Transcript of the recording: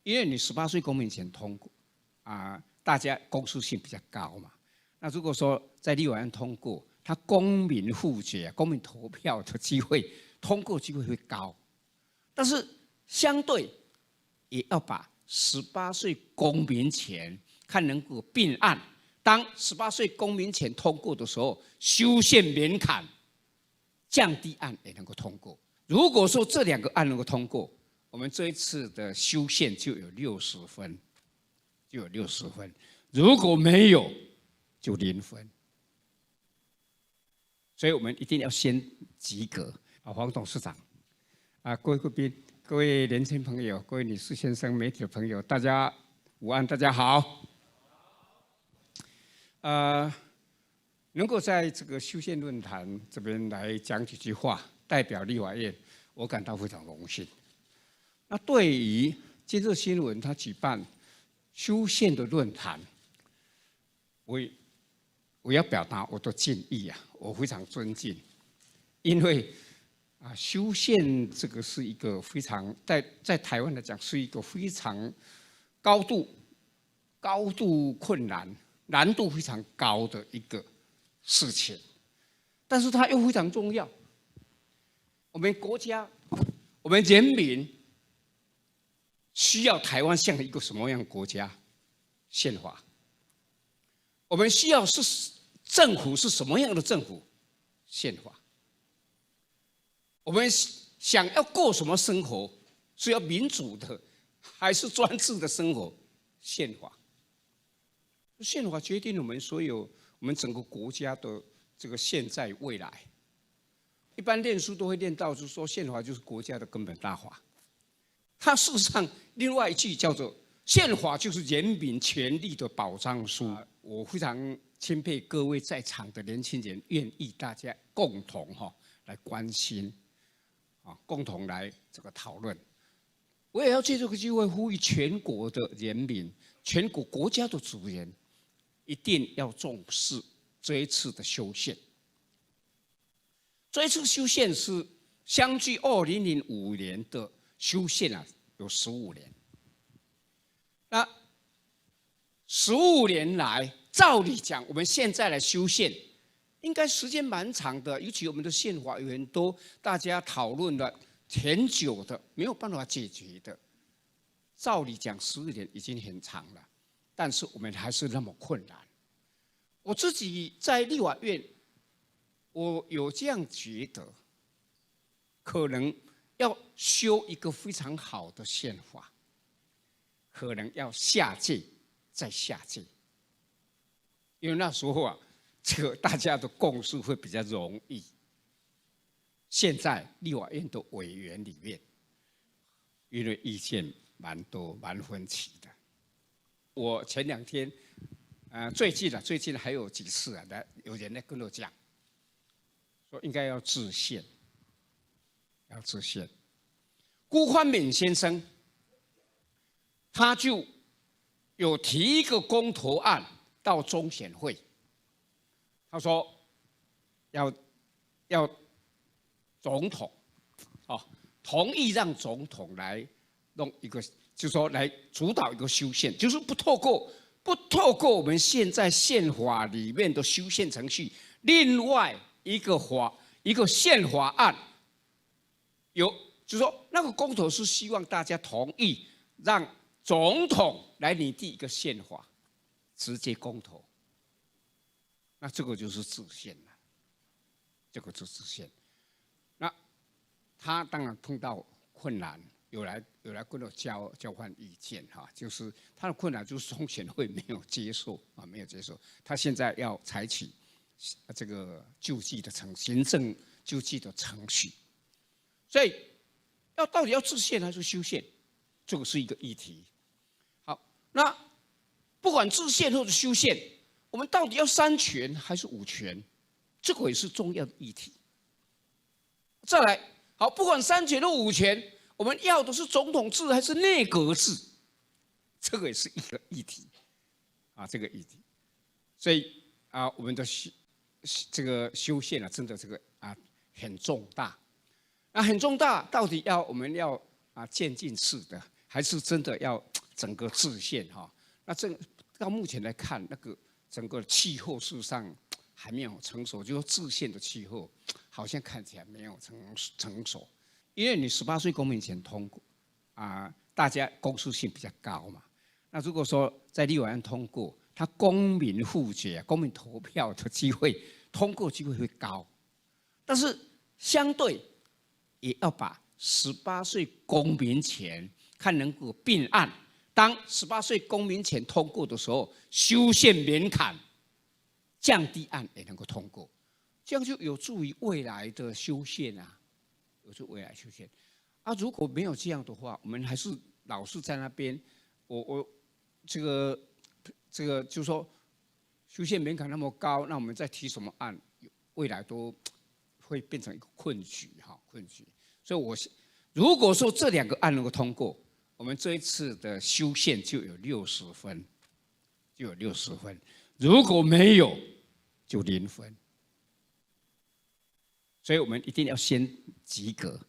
因为你18岁公民权通过大家公诉性比较高嘛。那如果说在立法院通过，它公民复决、公民投票的机会通过机会会高，但是相对也要把18岁公民权看能够并案。当18岁公民权通过的时候，修宪门槛降低案也能够通过。如果说这2个案能够通过，我们这一次的修宪就有60分，就有60分。如果没有，就0分。所以我们一定要先及格。黄董事长，各位贵宾、各位年轻朋友、各位女士先生、媒体的朋友，大家午安，大家好。能够在这个修宪论坛这边来讲几句话，代表立法院，我感到非常荣幸。那对于今日新闻他举办修宪的论坛，我要表达我的敬意啊，我非常尊敬，因为修宪这个是一个非常在台湾来讲是一个非常高度困难、难度非常高的一个事情，但是它又非常重要。我们国家、我们人民需要台湾像一个什么样的国家？宪法。我们需要是政府是什么样的政府？宪法。我们想要过什么生活？是要民主的，还是专制的生活？宪法。宪法决定了我们我们整个国家的这个现在未来。一般念书都会念到，就是说宪法就是国家的根本大法。它事实上另外一句叫做宪法就是人民权利的保障书。我非常钦佩各位在场的年轻人，愿意大家共同来关心，共同来这个讨论。我也要借这个机会呼吁全国的人民、全国国家的主人，一定要重视这一次的修宪。这一次修宪是相距2005年的修宪有15年。那15年来，照理讲，我们现在来修宪，应该时间蛮长的。尤其我们的宪法委员都大家讨论了很久的，没有办法解决的。照理讲，12年已经很长了，但是我们还是那么困难。我自己在立法院，我有这样觉得，可能要修一个非常好的宪法，可能要下届再下届，因为那时候这个大家的共识会比较容易。现在立法院的委员里面，因为意见蛮多、蛮分歧的。我前2天，最近还有几次有人来跟我讲，说应该要制宪，要制宪。辜宽敏先生，他就有提一个公投案到中选会，他说要总统同意让总统来弄一个，就是说来主导一个修宪，就是不透过我们现在宪法里面的修宪程序，另外一个宪法案就是说那个公投是希望大家同意让总统来拟定一个宪法，直接公投。那这个就是制宪了，这个就是制宪。那他当然碰到困难，有来跟我交换意见就是他的困难就是中选会没有接受没有接受，他现在要采取这个行政救济的程序，所以到底要制宪还是修宪，这个是一个议题。好，那不管制宪或者修宪，我们到底要3权还是5权，这个也是重要的议题。再来，好，不管3权或5权，我们要的是总统制还是内阁制，这个也是一个议题这个议题。所以我们的这个修宪真的这个很重大。很重大，到底我们要渐进式的，还是真的要整个制宪哈。那到目前来看，那个整个气候事实上还没有成熟，就是制宪的气候好像看起来没有成熟，因为你18岁公民前通过大家公诉性比较高嘛。那如果说在立法院通过，它公民复决、公民投票的机会，通过机会会高，但是相对也要把18岁公民前看能够并案。当18岁公民前通过的时候，修宪门槛降低案也能够通过，这样就有助于未来的修宪啊，有助未来修宪如果没有这样的话，我们还是老是在那边，这个就是说修宪门槛那么高，那我们再提什么案，未来都会变成一个困局困局。所以如果说这2个案能够通过，我们这一次的修宪就有60分，如果没有就0分。所以我们一定要先及格。